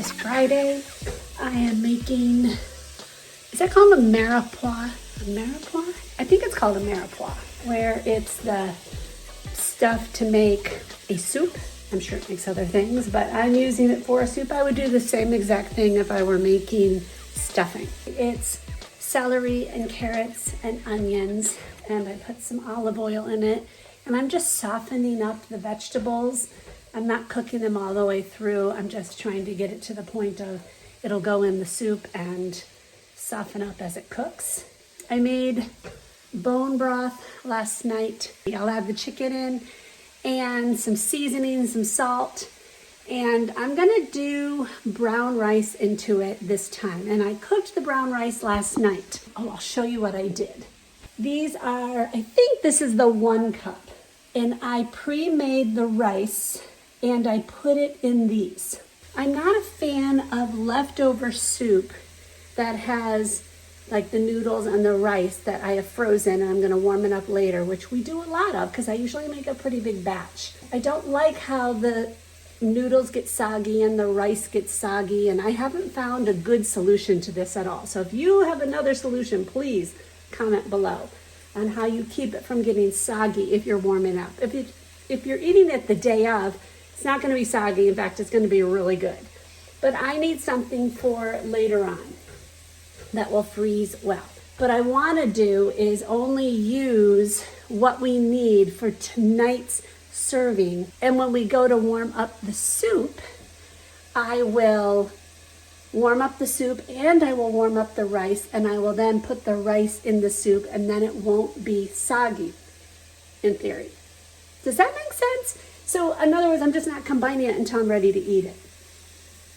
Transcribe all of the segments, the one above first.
It's Friday. I am making, is that called a mirepoix? A mirepoix? I think it's called a mirepoix, where it's the stuff to make a soup. I'm sure it makes other things, but I'm using it for a soup. I would do the same exact thing if I were making stuffing. It's celery and carrots and onions, and I put some olive oil in it, and I'm just softening up the vegetables. I'm not cooking them all the way through. I'm just trying to get it to the point of it'll go in the soup and soften up as it cooks. I made bone broth last night. I'll add the chicken in and some seasoning, some salt, and I'm gonna do brown rice into it this time. And I cooked the brown rice last night. Oh, I'll show you what I did. These are, I think this is the 1 cup, and I pre-made the rice and I put it in these. I'm not a fan of leftover soup that has like the noodles and the rice that I have frozen and I'm gonna warm it up later, which we do a lot of because I usually make a pretty big batch. I don't like how the noodles get soggy and the rice gets soggy, and I haven't found a good solution to this at all. So if you have another solution, please comment below on how you keep it from getting soggy if you're warming up. If you're eating it the day of, it's not gonna be soggy. In fact, it's gonna be really good. But I need something for later on that will freeze well. What I wanna do is only use what we need for tonight's serving. And when we go to warm up the soup, I will warm up the soup and I will warm up the rice, and I will then put the rice in the soup, and then it won't be soggy, in theory. Does that make sense? So in other words, I'm just not combining it until I'm ready to eat it.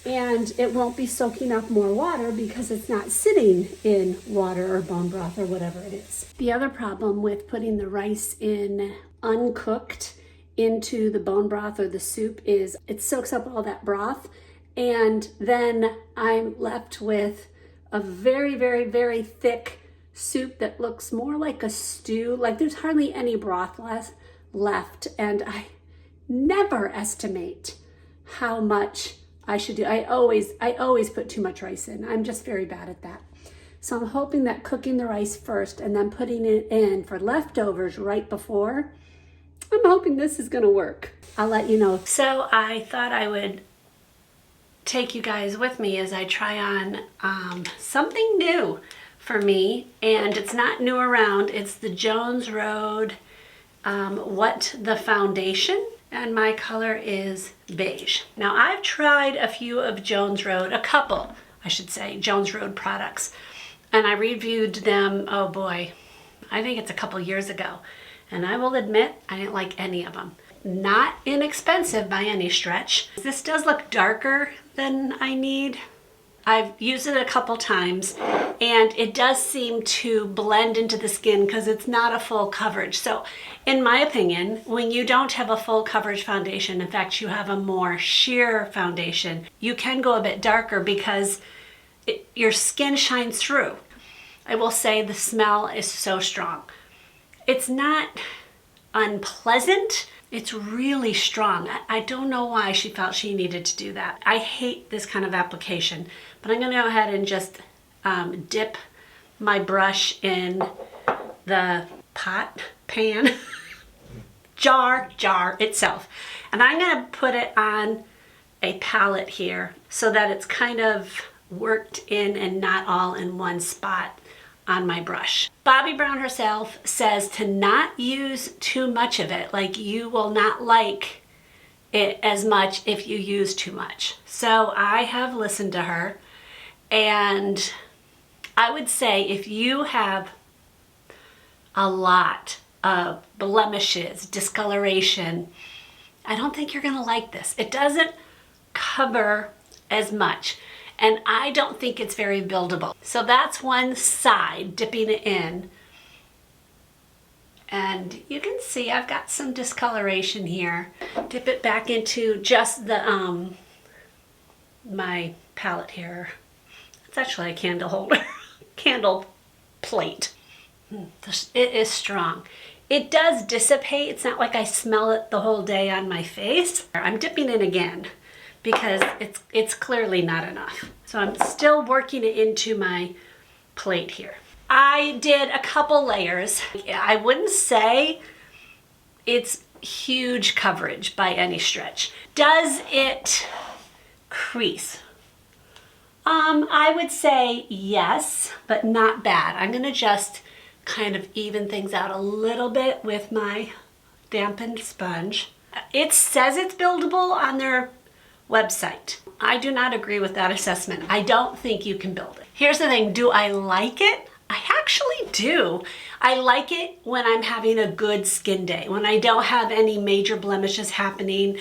And it won't be soaking up more water because it's not sitting in water or bone broth or whatever it is. The other problem with putting the rice in uncooked into the bone broth or the soup is it soaks up all that broth, and then I'm left with a very, very, very thick soup that looks more like a stew. Like there's hardly any broth left, and I never estimate how much I should do. I always put too much rice in. I'm just very bad at that. So I'm hoping that cooking the rice first and then putting it in for leftovers right before, I'm hoping this is gonna work. I'll let you know. So I thought I would take you guys with me as I try on something new for me, and it's not new around. It's the Jones Road What the Foundation, and my color is beige. Now I've tried a few of Jones Road, a couple, I should say, Jones Road products, and I reviewed them, oh boy, I think it's a couple years ago, and I will admit I didn't like any of them. Not inexpensive by any stretch. This does look darker than I need. I've used it a couple times, and it does seem to blend into the skin because it's not a full coverage. So in my opinion, when you don't have a full coverage foundation, in fact, you have a more sheer foundation, you can go a bit darker because your skin shines through. I will say the smell is so strong. It's not unpleasant. It's really strong. I don't know why she felt she needed to do that. I hate this kind of application, but I'm gonna go ahead and just dip my brush in the pan, jar itself. And I'm gonna put it on a palette here so that it's kind of worked in and not all in one spot on my brush. Bobbi Brown herself says to not use too much of it. Like, you will not like it as much if you use too much. So I have listened to her, and I would say if you have a lot of blemishes, discoloration, I don't think you're gonna like this. It doesn't cover as much, and I don't think it's very buildable. So that's one side, dipping it in. And you can see I've got some discoloration here. Dip it back into just the my palette here. It's actually a candle holder, candle plate. It is strong. It does dissipate. It's not like I smell it the whole day on my face. I'm dipping in again because it's clearly not enough. So I'm still working it into my plate here. I did a couple layers. I wouldn't say it's huge coverage by any stretch. Does it crease? I would say yes, but not bad. I'm gonna just kind of even things out a little bit with my dampened sponge. It says it's buildable on their website. I do not agree with that assessment. I don't think you can build it. Here's the thing, do I like it? I actually do. I like it when I'm having a good skin day, when I don't have any major blemishes happening.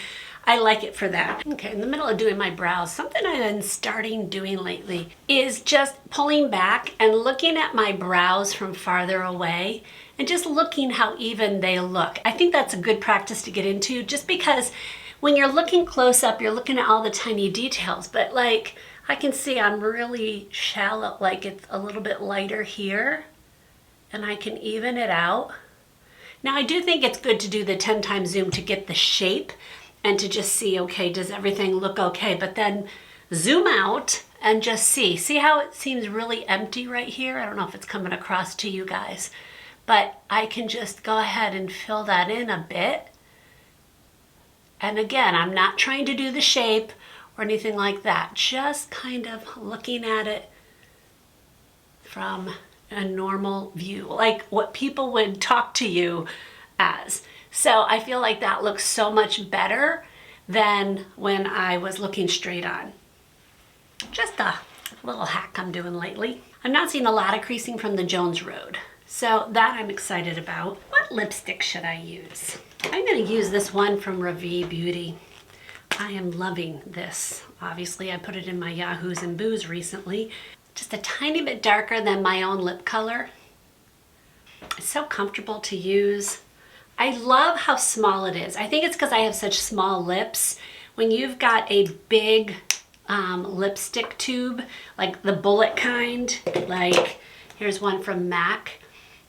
I like it for that. Okay, in the middle of doing my brows, something I've been starting doing lately is just pulling back and looking at my brows from farther away and just looking how even they look. I think that's a good practice to get into, just because when you're looking close up, you're looking at all the tiny details, but like I can see I'm really shallow, like it's a little bit lighter here, and I can even it out. Now I do think it's good to do the 10 times zoom to get the shape and to just see, okay, does everything look okay? But then zoom out and just see how it seems really empty right here? I don't know if it's coming across to you guys, but I can just go ahead and fill that in a bit. And again, I'm not trying to do the shape or anything like that, just kind of looking at it from a normal view, like what people would talk to you as. So I feel like that looks so much better than when I was looking straight on. Just a little hack I'm doing lately. I'm not seeing a lot of creasing from the Jones Road, so that I'm excited about. What lipstick should I use? I'm gonna use this one from Ravie Beauty. I am loving this. Obviously, I put it in my Yahoos and Boos recently. Just a tiny bit darker than my own lip color. It's so comfortable to use. I love how small it is. I think it's because I have such small lips. When you've got a big lipstick tube, like the bullet kind, like here's one from MAC,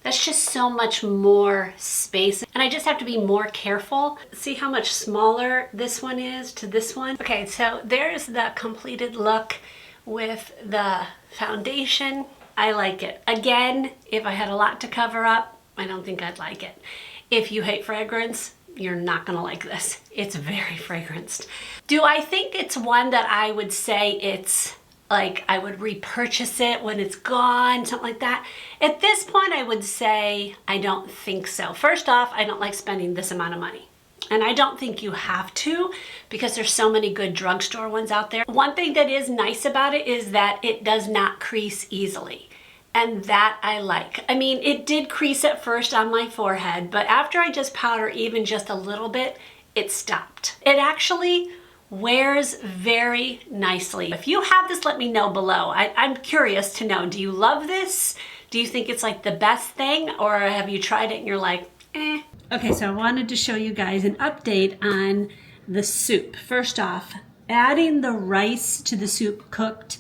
that's just so much more space. And I just have to be more careful. See how much smaller this one is to this one? Okay, so there's the completed look with the foundation. I like it. Again, if I had a lot to cover up, I don't think I'd like it. If you hate fragrance, you're not gonna like this. It's very fragranced. Do I think it's one that I would say it's like I would repurchase it when it's gone, something like that? At this point, I would say I don't think so. First off, I don't like spending this amount of money. And I don't think you have to, because there's so many good drugstore ones out there. One thing that is nice about it is that it does not crease easily. And that I like. I mean, it did crease at first on my forehead, but after I just powder even just a little bit, it stopped. It actually wears very nicely. If you have this, let me know below. I'm curious to know, do you love this? Do you think it's like the best thing, or have you tried it and you're like, eh? Okay, so I wanted to show you guys an update on the soup. First off, adding the rice to the soup cooked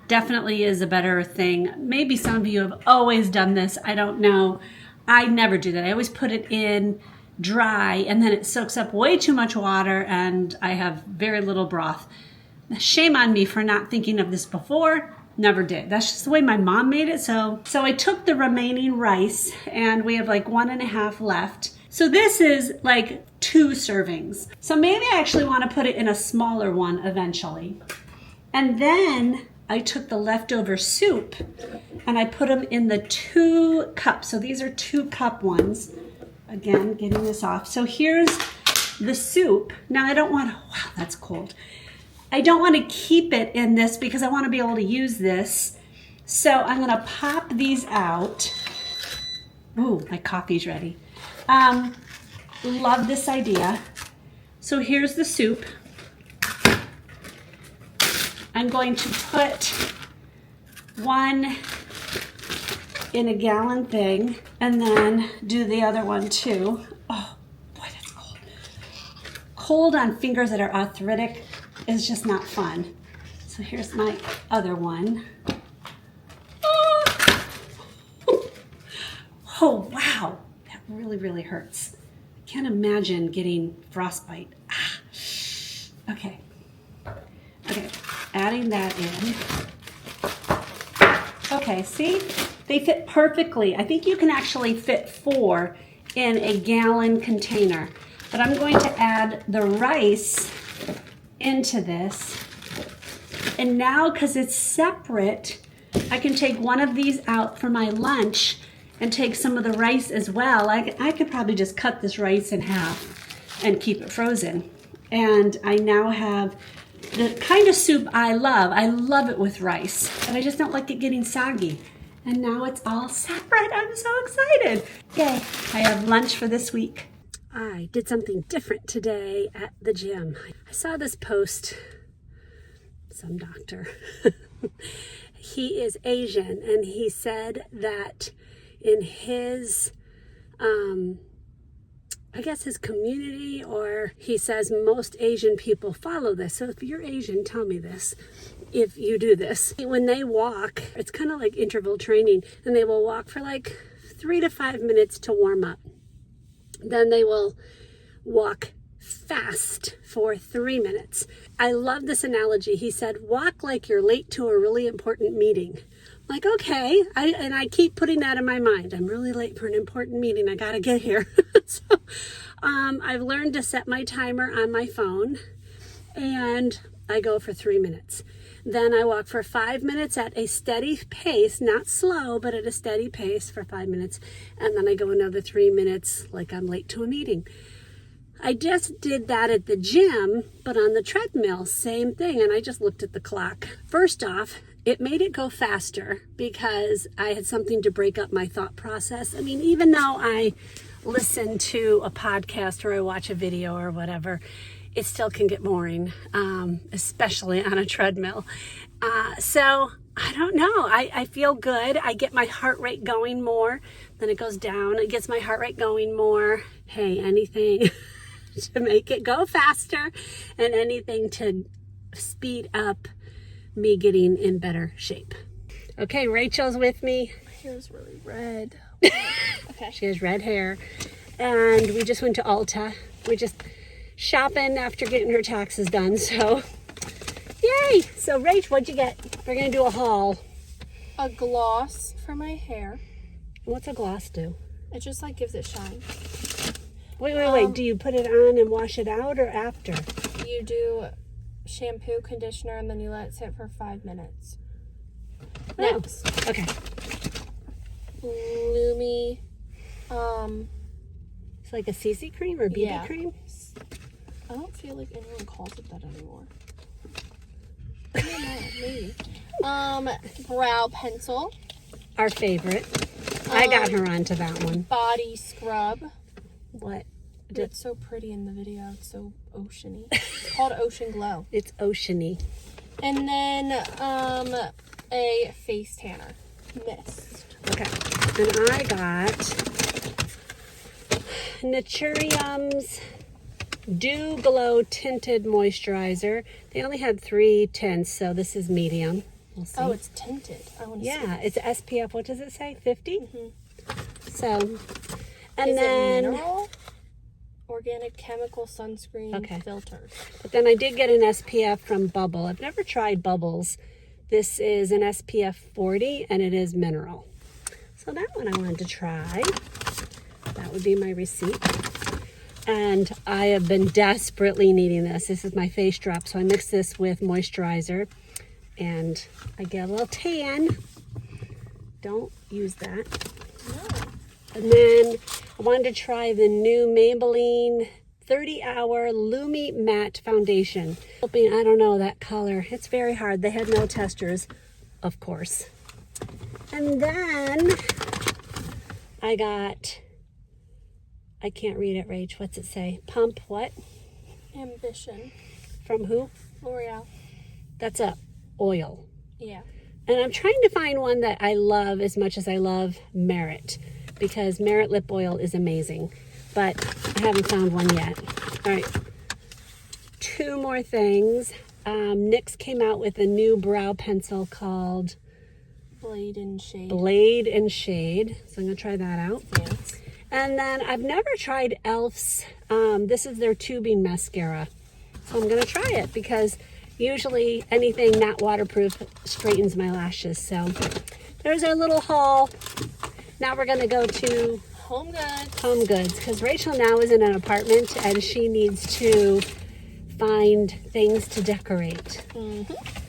definitely is a better thing. Maybe some of you have always done this. I don't know. I never do that. I always put it in dry, and then it soaks up way too much water, and I have very little broth. Shame on me for not thinking of this before. Never did. That's just the way my mom made it. So I took the remaining rice, and we have like 1.5 left. So this is like 2 servings. So maybe I actually want to put it in a smaller one eventually. And then I took the leftover soup and I put them in the 2 cups. So these are 2 cup ones. Again, getting this off. So here's the soup. Now I don't want to, wow, that's cold. I don't want to keep it in this because I want to be able to use this. So I'm going to pop these out. Ooh, my coffee's ready. Love this idea. So here's the soup. I'm going to put one in a gallon thing and then do the other one too. Oh boy, that's cold. Cold on fingers that are arthritic is just not fun. So here's my other one. Oh wow, that really, really hurts. I can't imagine getting frostbite. Okay. adding that in. Okay, see? They fit perfectly. I think you can actually fit 4 in a gallon container. But I'm going to add the rice into this. And now, because it's separate, I can take one of these out for my lunch and take some of the rice as well. I could probably just cut this rice in half and keep it frozen. And I now have the kind of soup I love. I love it with rice, but I just don't like it getting soggy. And now it's all separate. I'm so excited. Yay, I have lunch for this week. I did something different today at the gym. I saw this post, some doctor. He is Asian, and he said that in his, I guess his community, or he says most Asian people follow this. So if you're Asian, tell me this. If you do this, when they walk, it's kind of like interval training, and they will walk for like 3 to 5 minutes to warm up. Then they will walk fast for 3 minutes. I love this analogy. He said, walk like you're late to a really important meeting. I'm like, okay. I keep putting that in my mind. I'm really late for an important meeting. I got to get here. So I've learned to set my timer on my phone, and I go for 3 minutes. Then I walk for 5 minutes at a steady pace, not slow, but at a steady pace for 5 minutes. And then I go another 3 minutes like I'm late to a meeting. I just did that at the gym, but on the treadmill, same thing. And I just looked at the clock. First off, it made it go faster because I had something to break up my thought process. I mean, even though I listen to a podcast or I watch a video or whatever, it still can get boring, especially on a treadmill. So I don't know. I feel good. I get my heart rate going more. Then it goes down. It gets my heart rate going more. Hey, anything to make it go faster and anything to speed up me getting in better shape. Okay, Rachel's with me. My hair is really red. Okay. She has red hair. And we just went to Ulta. We just shopping after getting her taxes done, so yay! So Rach, what'd you get? We're gonna do a haul. A gloss for my hair. What's a gloss do? It just like gives it shine. Wait. Do you put it on and wash it out or after? You do shampoo, conditioner, and then you let it sit for 5 minutes. Next. Okay. Lumi. It's like a CC cream or BB cream? I don't feel like anyone calls it that anymore. I don't know, maybe. Brow pencil. Our favorite. I got her onto that one. Body scrub. What? It's so pretty in the video. It's so oceany. It's called Ocean Glow. It's oceany. And then a face tanner mist. Okay. And I got Naturium's Dew Glow Tinted Moisturizer. They only had 3 tints, so this is medium. We'll see. Oh, it's tinted. I want to see. Yeah, it's SPF. What does it say? 50? Mm-hmm. So, and is then it mineral? Organic chemical sunscreen filters. But then I did get an SPF from Bubble. I've never tried Bubbles. This is an SPF 40 and it is mineral. So that one I wanted to try. That would be my receipt. And I have been desperately needing this. This is my face drop. So I mix this with moisturizer and I get a little tan. Don't use that. No. And then I wanted to try the new Maybelline 30-Hour Lumi Matte Foundation. I don't know that color. It's very hard. They had no testers, of course. And then I got, I can't read it, Rach. What's it say? Pump what? Ambition. From who? L'Oreal. That's a oil. Yeah. And I'm trying to find one that I love as much as I love Merit, because Merit lip oil is amazing, but I haven't found one yet. All right, 2 more things. NYX came out with a new brow pencil called Blade and Shade. Blade and Shade. So I'm gonna try that out. Yes. And then I've never tried e.l.f.'s. This is their tubing mascara. So I'm gonna try it because Usually anything not waterproof straightens my lashes. So there's our little haul. Now we're gonna go to Home Goods. Home Goods, because Rachel now is in an apartment and she needs to find things to decorate.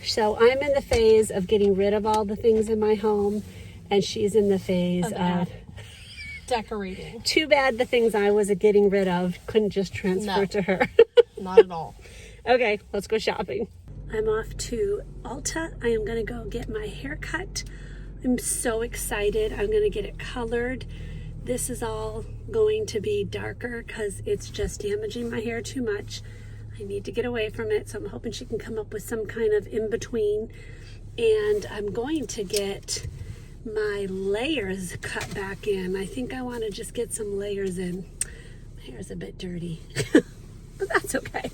So I'm in the phase of getting rid of all the things in my home, and she's in the phase of decorating. Too bad the things I was getting rid of couldn't just transfer to her. Not at all. Okay, let's go shopping. I'm off to Ulta. I am gonna go get my hair cut. I'm so excited. I'm gonna get it colored. This is all going to be darker because it's just damaging my hair too much. I need to get away from it, so I'm hoping she can come up with some kind of in-between. And I'm going to get my layers cut back in. I think I want to just get some layers in. My hair's a bit dirty, but that's okay.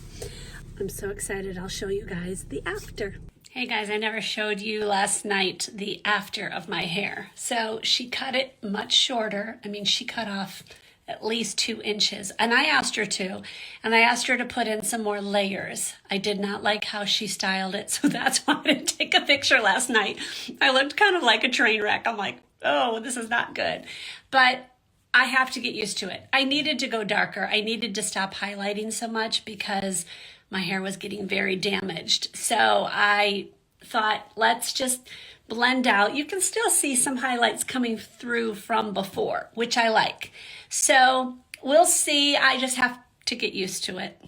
I'm so excited. I'll show you guys the after. Hey guys, I never showed you last night the after of my hair. So she cut it much shorter. I mean, she cut off at least 2 inches, and I asked her to, and I asked her to put in some more layers. I did not like how she styled it, so that's why I didn't take a picture last night. I looked kind of like a train wreck. I'm like, oh, this is not good. But I have to get used to it. I needed to go darker. I needed to stop highlighting so much because my hair was getting very damaged. So I thought, let's just blend out. You can still see some highlights coming through from before, which I like. So we'll see. I just have to get used to it.